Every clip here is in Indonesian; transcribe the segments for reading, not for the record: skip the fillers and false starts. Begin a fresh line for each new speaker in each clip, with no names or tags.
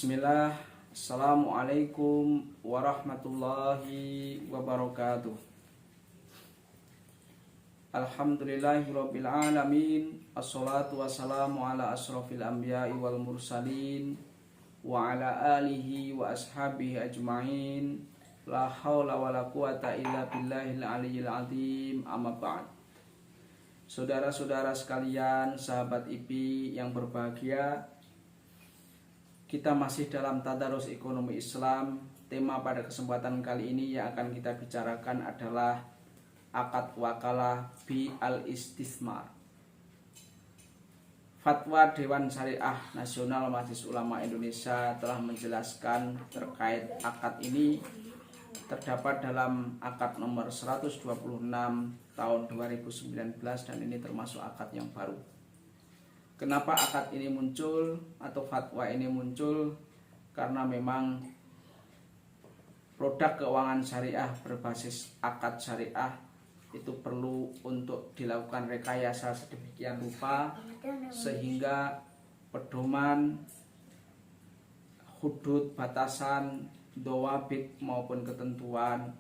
Bismillah, Assalamualaikum warahmatullahi wabarakatuh. Alhamdulillahirabbil alamin. Assalatu wassalamu ala asrofil anbiya'i wal mursalin wa ala alihi wa ashabihi ajma'in. La haula wa la quwata illa billahil aliyyil azim. Amma ba'd. Saudara-saudara sekalian, sahabat IP yang berbahagia, kita masih dalam tadarus ekonomi Islam. Tema pada kesempatan kali ini yang akan kita bicarakan adalah akad wakalah bi al-istismar. Fatwa Dewan Syariah Nasional Majelis Ulama Indonesia telah menjelaskan terkait akad ini terdapat dalam akad nomor 126 tahun 2019 dan ini termasuk akad yang baru. Kenapa akad ini muncul atau fatwa ini muncul? Karena memang produk keuangan syariah berbasis akad syariah itu perlu untuk dilakukan rekayasa sedemikian rupa sehingga pedoman, hudud, batasan, dawabit maupun ketentuan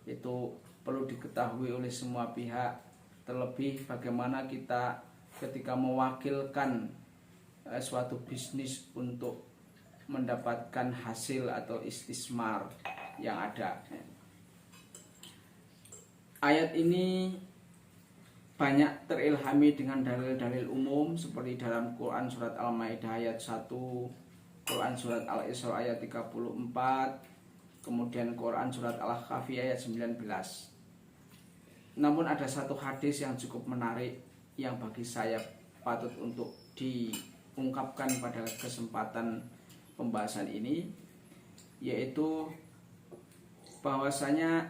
itu perlu diketahui oleh semua pihak. Terlebih bagaimana kita ketika mewakilkan suatu bisnis untuk mendapatkan hasil atau istismar yang ada. Ayat ini banyak terilhami dengan dalil-dalil umum seperti dalam Quran surat Al-Maidah ayat 1, Quran surat Al-Isra ayat 34, kemudian Quran surat Al-Kahfi ayat 19. Namun ada satu hadis yang cukup menarik yang bagi saya patut untuk diungkapkan pada kesempatan pembahasan ini, yaitu bahwasanya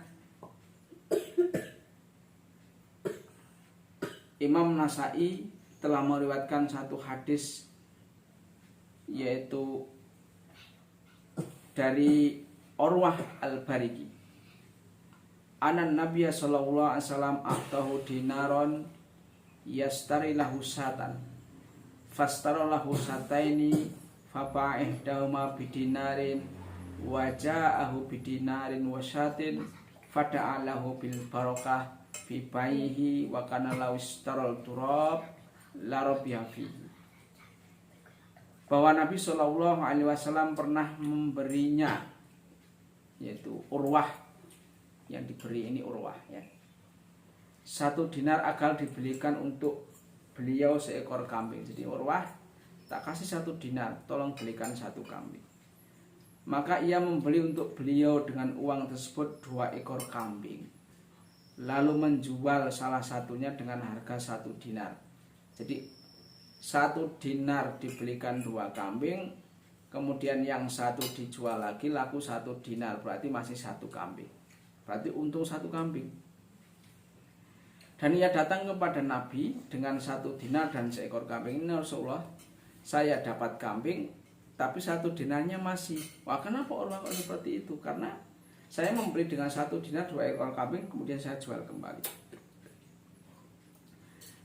Imam Nasai telah meriwayatkan satu hadis, yaitu dari Urwah Al-Bariki, anan Nabiya sallallahu alaihi wasallam ahtahu dinaron yastari lahu satan fastara lahu sataini faba'ih dauma bidinarin wa ja'ahu bidinarin wa syatin fada'a lahu bil barakah fi baihi wa kana lahu istaral turab la rabiha fihi. Bahwa Nabi Shallallahu alaihi wasallam pernah memberinya, yaitu Urwah, yang diberi ini Urwah ya, 1 dinar agar dibelikan untuk beliau seekor kambing. Jadi Urwah tak kasih 1 dinar, tolong belikan 1 kambing. Maka ia membeli untuk beliau dengan uang tersebut 2 ekor kambing, lalu menjual salah satunya dengan harga 1 dinar. Jadi 1 dinar dibelikan 2 kambing, kemudian yang 1 dijual lagi laku 1 dinar, berarti masih 1 kambing, berarti untung 1 kambing. Dan ia datang kepada Nabi dengan 1 dinar dan seekor kambing. Ini Rasulullah, saya dapat kambing tapi 1 dinarnya masih. Wah, kenapa orang seperti itu? Karena saya membeli dengan 1 dinar 2 ekor kambing, kemudian saya jual kembali.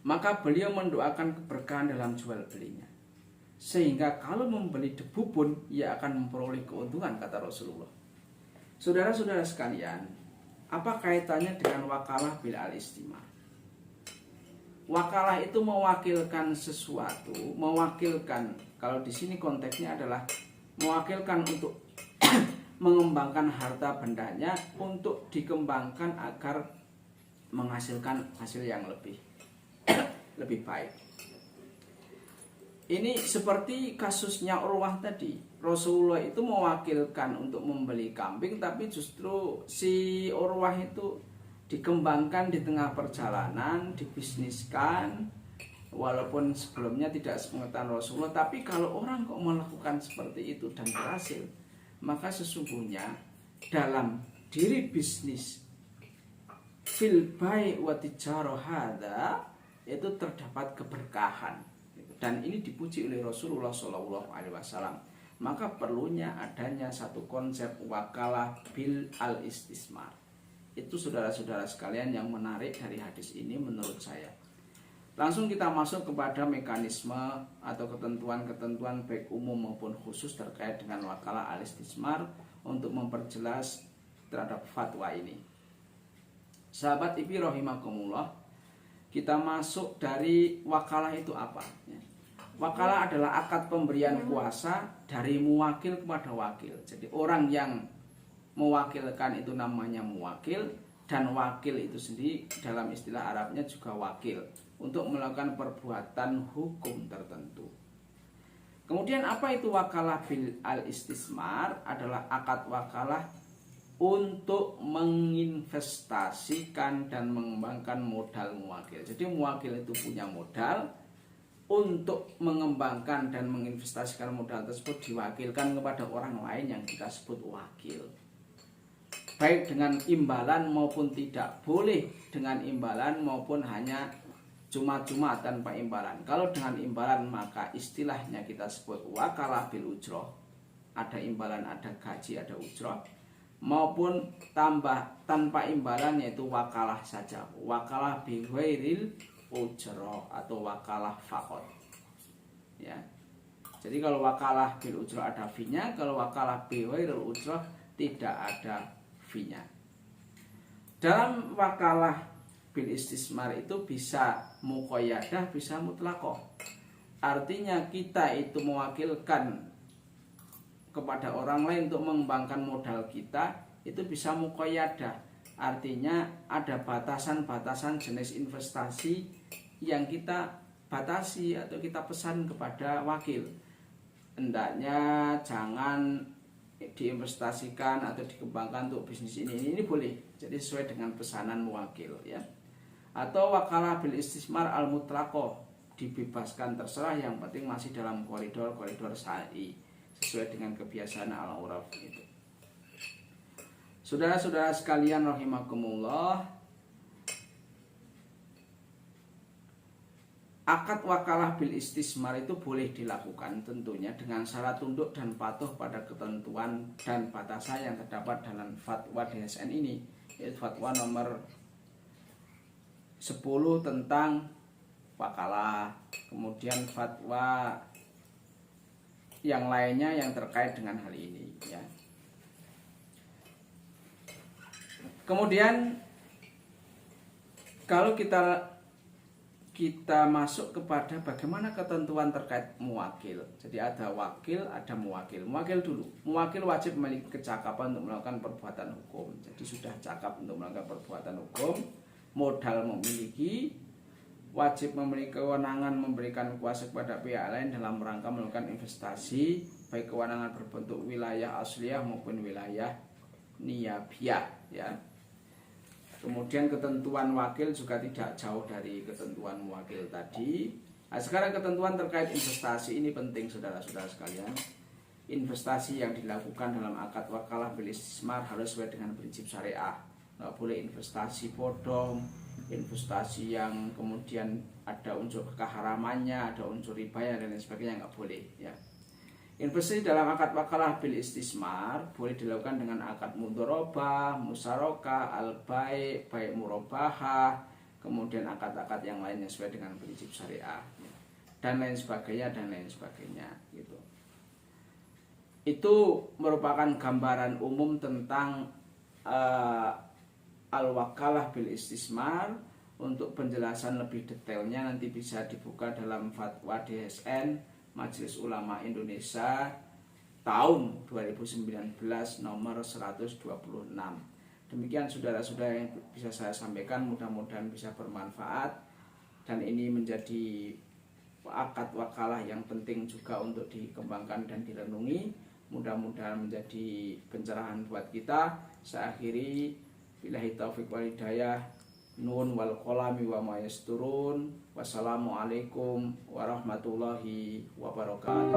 Maka beliau mendoakan keberkahan dalam jual belinya, sehingga kalau membeli debu pun ia akan memperoleh keuntungan, kata Rasulullah. Saudara-saudara sekalian, apa kaitannya dengan wakalah bil al-istimar? Wakalah itu mewakilkan sesuatu, mewakilkan, kalau di sini konteksnya adalah mewakilkan untuk mengembangkan harta bendanya untuk dikembangkan agar menghasilkan hasil yang lebih baik. Ini seperti kasusnya Urwah tadi. Rasulullah itu mewakilkan untuk membeli kambing, tapi justru si Urwah itu dikembangkan di tengah perjalanan, dibisniskan, walaupun sebelumnya tidak sepengetahuan Rasulullah. Tapi kalau orang kok melakukan seperti itu dan berhasil, maka sesungguhnya dalam diri bisnis fil bai' wa tijarah hadza itu terdapat keberkahan, dan ini dipuji oleh Rasulullah Shallallahu alaihi wasallam. Maka perlunya adanya satu konsep wakalah bil al istismar. Itu saudara-saudara sekalian yang menarik dari hadis ini menurut saya. Langsung kita masuk kepada mekanisme atau ketentuan-ketentuan baik umum maupun khusus terkait dengan wakalah al-istismar untuk memperjelas terhadap fatwa ini. Sahabat IPI rahimakumullah, kita masuk dari wakalah itu apa? Wakalah adalah akad pemberian kuasa dari muwakil kepada wakil. Jadi orang yang mewakilkan itu namanya muwakil, dan wakil itu sendiri dalam istilah Arabnya juga wakil untuk melakukan perbuatan hukum tertentu. Kemudian apa itu wakalah bil al-istismar? Adalah akad wakalah untuk menginvestasikan dan mengembangkan modal muwakil. Jadi muwakil itu punya modal untuk mengembangkan dan menginvestasikan modal tersebut, diwakilkan kepada orang lain yang kita sebut wakil. Baik dengan imbalan maupun tidak, boleh dengan imbalan maupun hanya cuma-cuma tanpa imbalan. Kalau dengan imbalan maka istilahnya kita sebut wakalah bil ujroh. Ada imbalan, ada gaji, ada ujroh. Maupun tanpa imbalan yaitu wakalah saja. Wakalah bi ghairil ujroh atau wakalah faqat. Ya. Jadi kalau wakalah bil ujroh ada fee-nya, kalau wakalah bi ghairil ujroh tidak ada fee-nya. Dalam wakalah bil istismar itu bisa muqayyadah, bisa mutlaqah. Artinya kita itu mewakilkan kepada orang lain untuk mengembangkan modal kita, itu bisa muqayyadah. Artinya ada batasan-batasan jenis investasi yang kita batasi atau kita pesan kepada wakil. Hendaknya jangan diinvestasikan atau dikembangkan untuk bisnis ini boleh. Jadi sesuai dengan pesanan wakil, ya. Atau wakalah bil istismar al mutlaqah, dibebaskan terserah, yang penting masih dalam koridor syar'i sesuai dengan kebiasaan al-uraf itu. Saudara-saudara sekalian rahimakumullah, akad wakalah bil istismar itu boleh dilakukan tentunya dengan syarat tunduk dan patuh pada ketentuan dan batasan yang terdapat dalam fatwa DSN ini, yaitu fatwa nomor 10 tentang wakalah, kemudian fatwa yang lainnya yang terkait dengan hal ini, ya. Kemudian kalau kita masuk kepada bagaimana ketentuan terkait muwakil. Jadi ada wakil, ada muwakil. Muwakil dulu. Muwakil wajib memiliki kecakapan untuk melakukan perbuatan hukum. Jadi sudah cakap untuk melakukan perbuatan hukum, modal memiliki, wajib memiliki kewenangan memberikan kuasa kepada pihak lain dalam rangka melakukan investasi, baik kewenangan berbentuk wilayah asliyah maupun wilayah niyabiyah, ya. Kemudian ketentuan wakil juga tidak jauh dari ketentuan muwakil tadi. Nah, sekarang ketentuan terkait investasi ini penting, saudara-saudara sekalian. Investasi yang dilakukan dalam akad wakalah bil istismar harus sesuai dengan prinsip syariah. Nggak boleh investasi bodong, investasi yang kemudian ada unsur keharamannya, ada unsur ribanya dan lain sebagainya, nggak boleh, ya. Investasi dalam akad wakalah bil istismar boleh dilakukan dengan akad mudharabah, musyarakah, al-bai', bai' murabahah, kemudian akad-akad yang lainnya sesuai dengan prinsip syariah, dan lain sebagainya gitu. Itu merupakan gambaran umum tentang al-wakalah bil istismar. Untuk penjelasan lebih detailnya nanti bisa dibuka dalam fatwa DSN Majelis Ulama Indonesia tahun 2019 nomor 126. Demikian saudara-saudara yang bisa saya sampaikan, mudah-mudahan bisa bermanfaat, dan ini menjadi akad wakalah yang penting juga untuk dikembangkan dan direnungi. Mudah-mudahan menjadi pencerahan buat kita. Saya akhiri, billahi taufiq wal hidayah. Nun wal qalami wa ma yasturun. Wassalamualaikum warahmatullahi wabarakatuh.